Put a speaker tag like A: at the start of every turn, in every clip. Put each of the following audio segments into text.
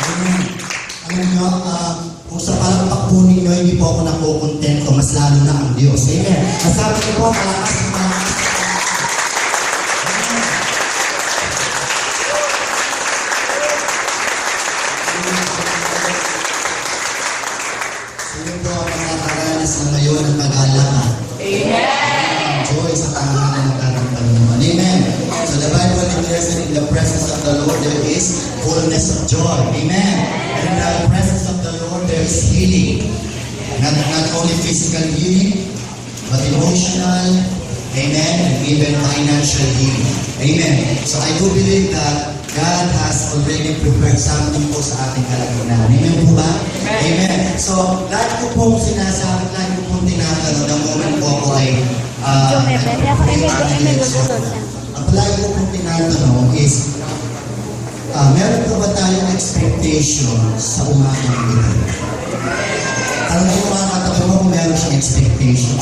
A: Amen. Alam nyo, kung sa palakpak po ninyo, hindi po ako nakukontento, mas lalo na ang Diyos. Amen. Masabi ko po, malakas na malakas. Sino po ang nakakaranas na ngayon ang pag-alaman? Amen. Joy sa tangahan ng nagkaramdaman. Amen. So the Bible declares that in the presence of the Lord there is fullness of joy. Amen. In the presence of the Lord there is healing. Not only physical healing, but emotional, amen, and even financial healing. Amen. So I do believe that God has already prepared something po sa ating kalagitnaan. Amen po ba? Amen. So, lagi ko pong sinasabi, lagi ko pong tinatanong, the moment po ako ay ang palagi ko pong tinatanong is, meron po ba tayong expectation sa umagang ito? Alam mo yung mga katabi mo kung meron siyang expectation?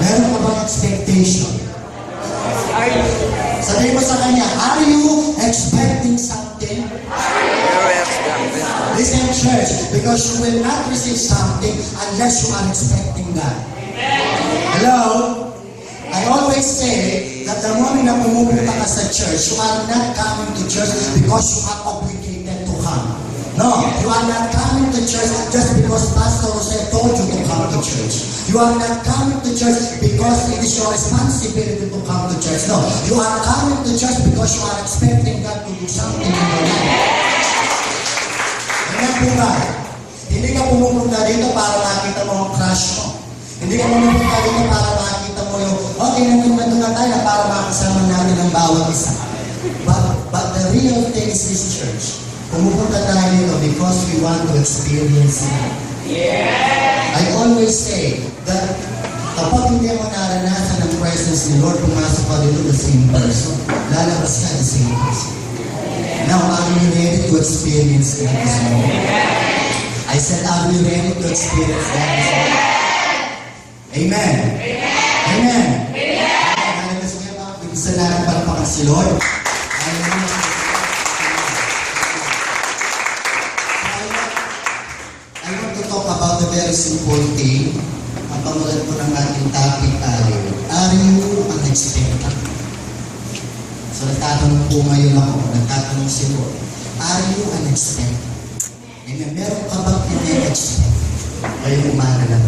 A: Meron ka bang expectation? Sabihin mo sa kanya, are you expecting something? Listen, church, because you will not receive something unless you are expecting God. Hello? I always say that the moment na pumupunta ka sa church, you are not coming to church because you are obligated to come. No, you are not coming to church just because Pastor Jose told you to come to church. You are not coming to church because it is your responsibility to come to church. No, you are coming to church because you are expecting God to do something in your life. Amen po ba? Hindi ka pumupunta dito para makita mo ang crush mo. Hindi ka pumupunta dito para makita mo yung, okay, nagtumando na tayo para makasama natin ang bawat isa. But the real thing is this church. Pumupunta tayo dito because we want to experience it. Yeah. I always say that kapag hindi mo naranasan ang presence ni Lord, pumasok ka dito the same person. Lalabas ka the same person. Now, are you ready to experience that this morning? I said, are you ready to experience that this morning? Amen. Amen. Amen. Bigyan natin palakpakan si Lord. I want to talk about a very simple thing. Ang pamulat po ng ating topic ay, are you unexpected? So nagtatanong po ngayon ako, nagtatanong si Lord, are you unexpected? Amen. Meron ka bang in-expect? Ngayong umaga lang.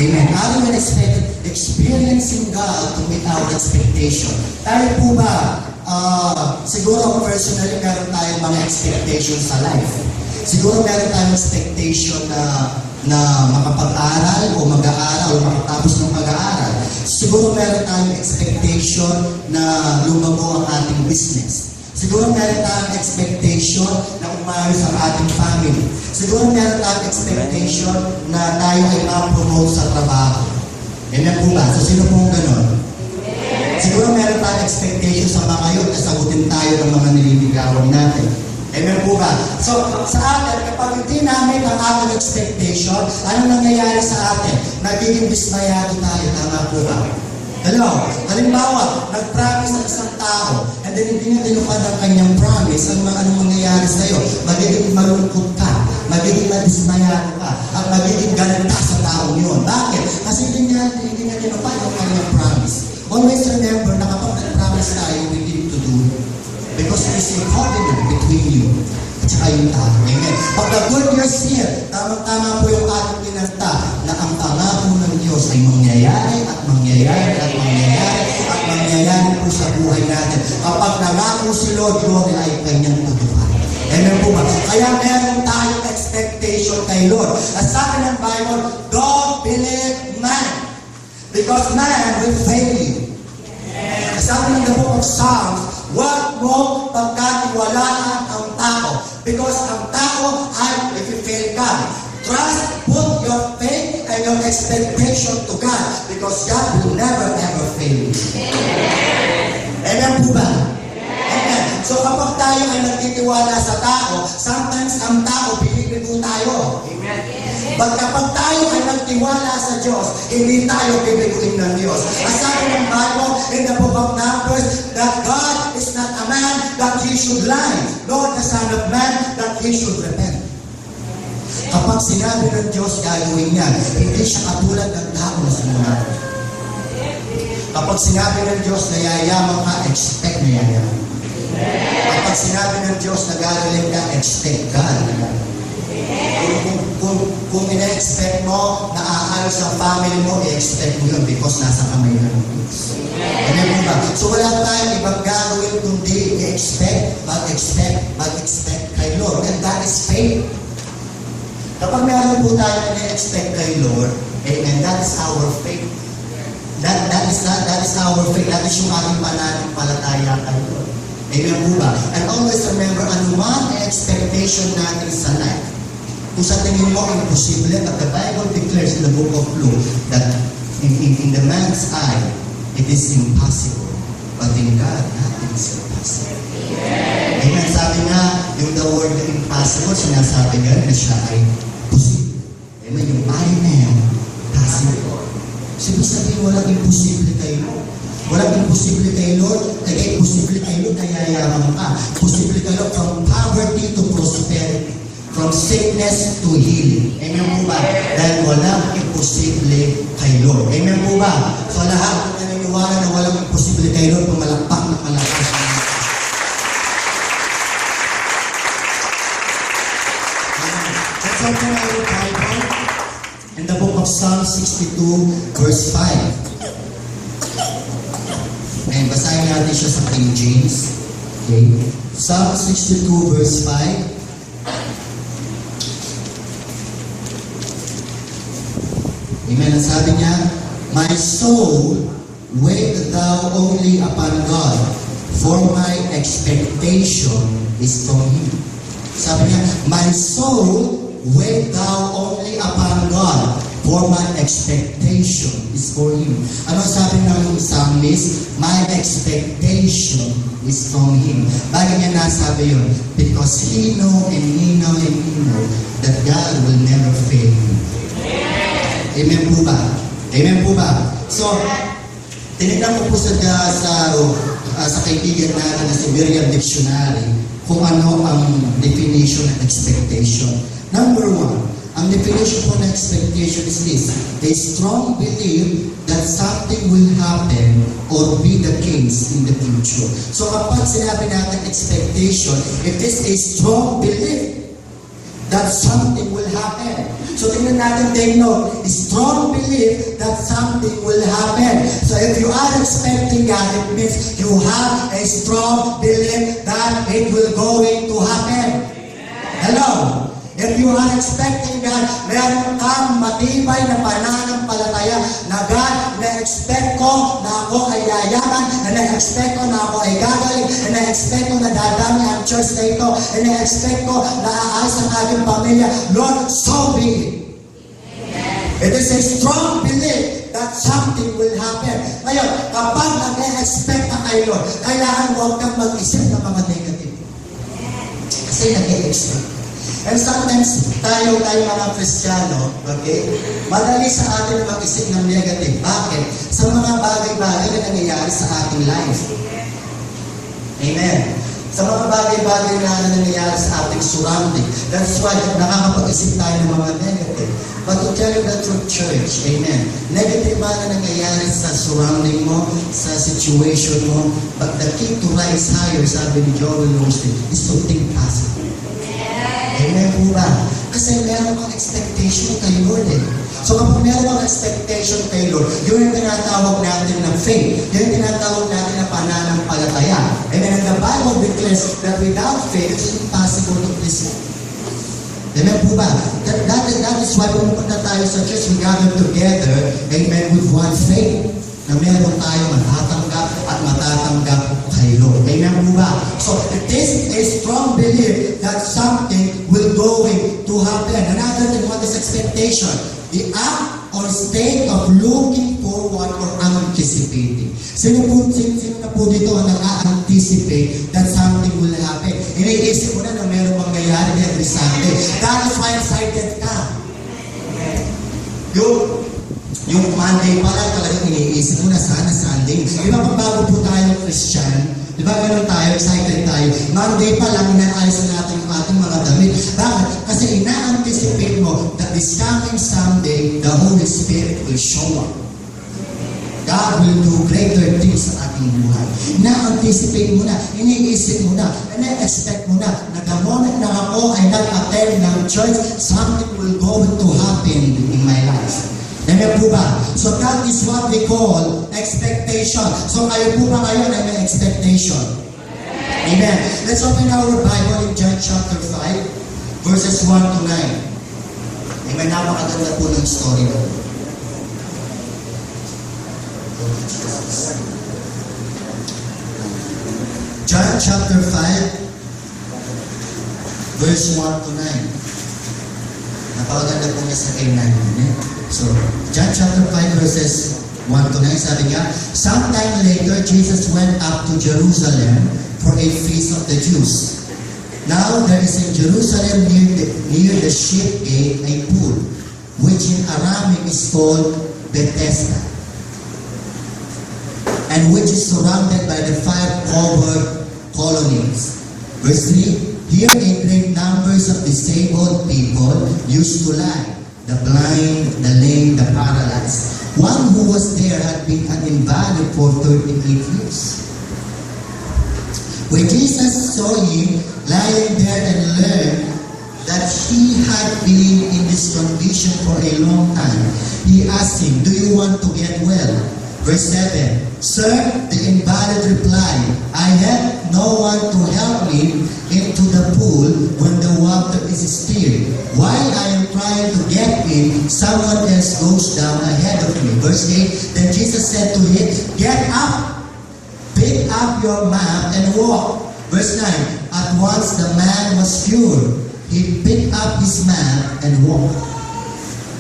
A: Amen. Are you unexpected? Experiencing God to meet our expectation. Tayo po ba, siguro personally meron tayong mga expectations sa life. Siguro meron tayong expectation na makapag-aral o mag-aaral o makatapos ng pag-aaral. Siguro meron tayong expectation na lumago ang ating business. Siguro meron tayong expectation na umayos ang ating family. Siguro meron tayong expectation na tayo ay ma-promote sa trabaho. Amen po ba? So sino pong ganon? Siguro meron tayong expectation sa mga yun na sagutin tayo ng mga nililigawan natin. Amen po ba? So, sa atin, kapag hindi namin ang ating expectation, ano nangyayari sa atin? Nagiging dismayado tayo. Tama po ba? Hello? Halimbawa, nag-promise ang isang tao, and then hindi niya tinupad ang kanyang promise, anong mangyayari sa iyo? Magiging malungkot ka, magiging madismayado ka, at magiging galanta sa taong yun. Bakit? Kasi hindi niya tinupad ang kanyang promise. Always remember na kapag nag-promise tayo, we need to do it. Because it is a covenant between you at saka yung tao. Amen. Pag the good news here, tamang-tama po yung ating pinanta na ang pangako ng Diyos ay mangyayari at mangyayari at mangyayari at mangyayari po sa buhay natin. Kapag nangako si Lord, Lord ay kanyang tutupad. Amen po ba? Kaya meron tayong expectation kay Lord. At sa akin ng Bible, don't believe man. Because man will fail you. Sabi ng the book of Psalms, huwag mo pagkatiwalaan ang tao. Because ang tao ay i-fail ka. Trust, put your faith and your expectation to God. Because God will never ever fail you. Amen po ba? Amen. So kapag tayo ay nagtitiwala sa tao, sometimes ang tao binibigo tayo. Amen. But kapag tayo ay nagtiwala sa Diyos, hindi tayo bibiguin ng Diyos. Ang sabi ng Bible in the book of Numbers, that God is not a man that He should lie, nor the Son of Man that He should repent. Kapag sinabi ng Diyos, gagawin niya. Hindi siya katulad ng tao na sinunod. Kapag sinabi ng Diyos na yayaman ka, expect na yayaman. Kapag sinabi ng Diyos na gagaling ka, expect God. Kung ina-expect mo na aayos ang family mo, i-expect mo yun because nasa kamay na ng Diyos. Amen po ba? So wala tayong ibang gagawin kundi i-expect, mag-expect kay Lord. And that is faith. Kapag meron po tayo na i-expect kay Lord, amen, that is our faith. That is our faith. That is yung ating pananampalataya kay Lord. Amen po ba? And always remember, anuman ang expectation natin sa life. Kung sa tingin mo imposible, but the Bible declares in the book of Luke that in the man's eye, it is impossible. But in God, nothing is impossible. Amen. Sabi nga, yung the word impossible, sinasabi nga na siya ay possible. Amen. Yung eye na yan, possible. Sabi sabihin, walang imposible kay Lord. Walang imposible kay Lord, kaya imposible kay Lord, nayayaman ka. Imposible kay Lord from poverty to prosperity. From sickness to healing. Amen po ba? Dahil walang imposible kay Lord. Amen po ba? So lahat ng naniniwala na walang imposible kay Lord, pumalakpak na malakas. Let's open our Bible in the book of Psalm 62, verse 5. And basahin natin siya sa King James. Okay? Psalm 62, verse 5. Amen. Ang sabi niya, my soul, wait thou only upon God, for my expectation is from Him. Sabi niya, my soul, wait thou only upon God, for my expectation is for Him. Ano sabi ng psalmist? My expectation is from Him. Bakit niya nasabi yun? Because he know and he know and he know that God will never fail him. Amen po ba? Amen po ba? So, tinignan ko po sa kaibigan natin na si Merriam Dictionary kung ano ang definition ng expectation. Number 1, ang definition po ng expectation is this: a strong belief that something will happen or be the case in the future. So kapag sinabi natin expectation, it is a strong belief that something will happen. So tingnan natin, take note, strong belief that something will happen. So if you are expecting God, it means you have a strong belief that it will going to happen. Hello? If you are expecting God, meron kang matibay na pananampalataya na God, na-expect ko na ako ay yayaman, na-expect ko na ako ay gagaling, na-expect ko na dadami ang church na ito, na-expect ko na aayos ang aking pamilya. Lord, so be it. It is a strong belief that something will happen. Ngayon, kapag nag-expect ka kay Lord, kailangan huwag kang mag-isip ng mga negative. Kasi nag-expect. And sometimes, tayo mga Kristiyano, okay, madali sa atin mag-isip ng negative. Bakit? Sa mga bagay-bagay na nangyayari sa ating life. Amen. Sa mga bagay-bagay na nangyayari sa ating surrounding. That's why nakakapag-isip tayo ng mga negative. But to tell you the truth, church, amen, negative ba na nangyayari sa surrounding mo, sa situation mo, but the key to rise higher, sabi ni Joel Osteen, is to think positive. Amen po ba? Kasi meron kang expectation kay Lord eh. So kapag meron kang expectation kay Lord, yun yung tinatawag natin na faith. Yun yung tinatawag natin na pananampalataya. Amen. And the Bible declares that without faith, it's impossible to please Him. Amen po ba? That is why pumunta tayo sa church, we gather together, amen, with one faith. Na meron tayo matatanggap at matatanggap kay Lord. Amen po ba? So, it is a strong belief that something will going to happen. Another thing, what is expectation? The act or state of looking forward or anticipating. Sino na po dito ang nag-anticipate that something will happen? Iniisip mo na meron mangyayari every Sunday. That is why excited ka. Yung Monday pa lang talagang iniisip mo na sana Sunday. Di ba pag bago po tayo Christian, di ba gano'n tayo, excited tayo. Monday pa lang inaayos na natin yung ating mga damit. Bakit? Kasi ina-anticipate anticipate mo that this coming someday, the Holy Spirit will show up. God will do greater things sa ating buhay. Na-anticipate mo na, iniisip mo na, na-expect mo na, na the moment na ako ay nag-attend ng church, something will go to happen in my life. Amen po ba? So that is what we call expectation. So kayo po ba ngayon ay may expectation? Amen. Let's open our Bible in John chapter 5, verses 1 to 9. Amen. Napakaganda po ng story na po. John chapter 5, verse 1 to 9. Napakaganda po niya sa kainan. So, John chapter 5, verses 1 to 9, sabi niya, sometime later, Jesus went up to Jerusalem for a feast of the Jews. Now, there is in Jerusalem near the sheep gate a pool, which in Aramaic is called Bethesda, and which is surrounded by the 5 covered colonnades. Verse 3, here a great numbers of disabled people used to lie, the blind, the lame, the paralyzed. One who was there had been an invalid for 38 years. When Jesus saw him lying there and learned that he had been in this condition for a long time, he asked him, do you want to get well? Verse 7, Sir, the invalid replied, I have no one to help me into the pool when the water is still. While I am trying to get in, someone else goes down ahead of me. Verse 8, then Jesus said to him, get up, pick up your mat and walk. Verse 9, at once the man was cured. He picked up his mat and walked.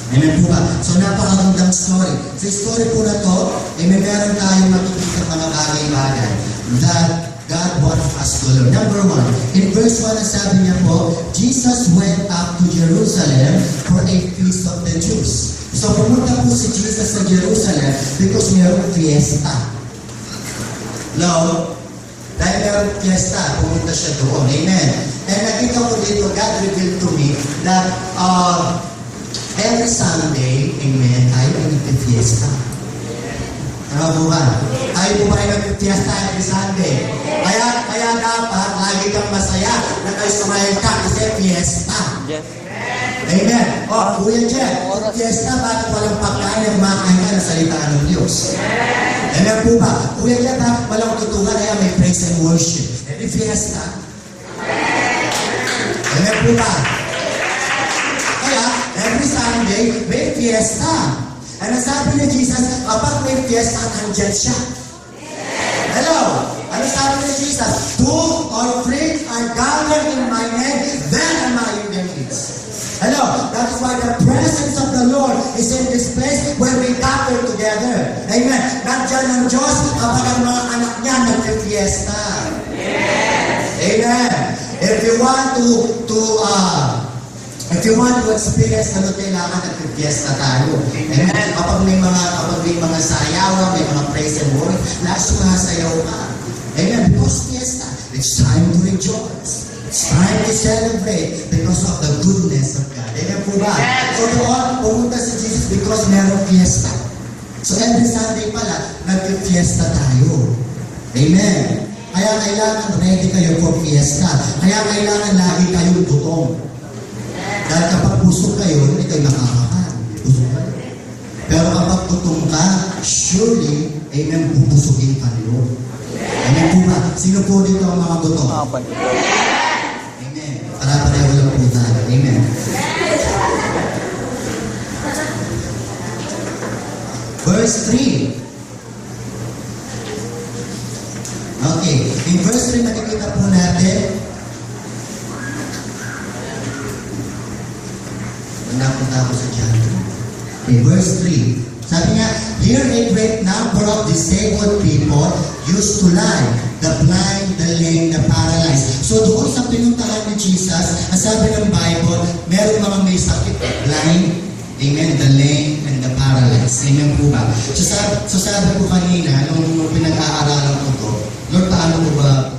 A: Amen po ba? So napakagandang story. Sa story po na to, meron tayong makikita mga bagay-bagay that God wants us to learn. Number 1, in verse 1, sabi niya po, Jesus went up to Jerusalem for a feast of the Jews. So pumunta po si Jesus sa Jerusalem because mayroong fiesta. No? Dahil mayroong fiesta, pumunta siya doon. Amen. And nakita ko dito, God revealed to me that every Sunday, amen, tayo ay nagpifiesta. Ano po ba? Tayo po ba ay nagpifiesta every Sunday? Kaya dapat, lagi kang masaya na kayo sumayin ka kasi fiesta.
B: Yes.
A: Amen. O, Kuya Jeff, fiesta, bakit walang pagkain at makain ka ng salita ng Diyos? Amen po ba? Kuya Jeff, bakit walang tutungan kaya may praise and worship? Every fiesta. Amen po ba? Kaya, every Sunday, may fiesta. And ang sabi ni Jesus, kapag may fiesta, nandyan siya. Hello? Ano sabi ni Jesus? 2 or 3 are gathered in my name, then am I in their midst. Hello? That is why the presence of the Lord is in this place where we gather together. Amen. Nandyan ang Diyos kapag ang mga anak niya nagpifiesta. Yes. Amen. If you want to experience ano, kailangan nagpifiesta tayo. Amen. Kapag may mga sayawan, may mga praise and worship, lahat sumasayaw ka. Amen. Because fiesta, it's time to rejoice. It's time to celebrate because of the goodness of God. Amen po ba? So doon, pumunta si Jesus because merong fiesta. So every Sunday pala, nagpifiesta tayo. Amen. Kaya kailangan ready kayo for fiesta. Kaya kailangan lagi kayong gutom. Dahil kapag busog kayo, hindi kayo makakakan. Busog kayo. Pero kapag gutom ka, surely, amen, bubusugin ka niyo. Amen po ba? Sino po dito ang mga gutom? Amen. Para-pareho lang po tayo. Amen. Verse 3. Okay. In verse 3, makikita po natin, napunta ako sa John. Okay, verse 3. Sabi niya, here a great number of disabled people used to lie, the blind, the lame, the paralyzed. So doon sa pinuntahan ni Jesus, ang sabi ng Bible, meron mga may sakit, blind, amen, the lame, and the paralyzed. Amen po ba? So sabi ko kanina, nung pinag-aaralan ko to, Lord, paano ko ba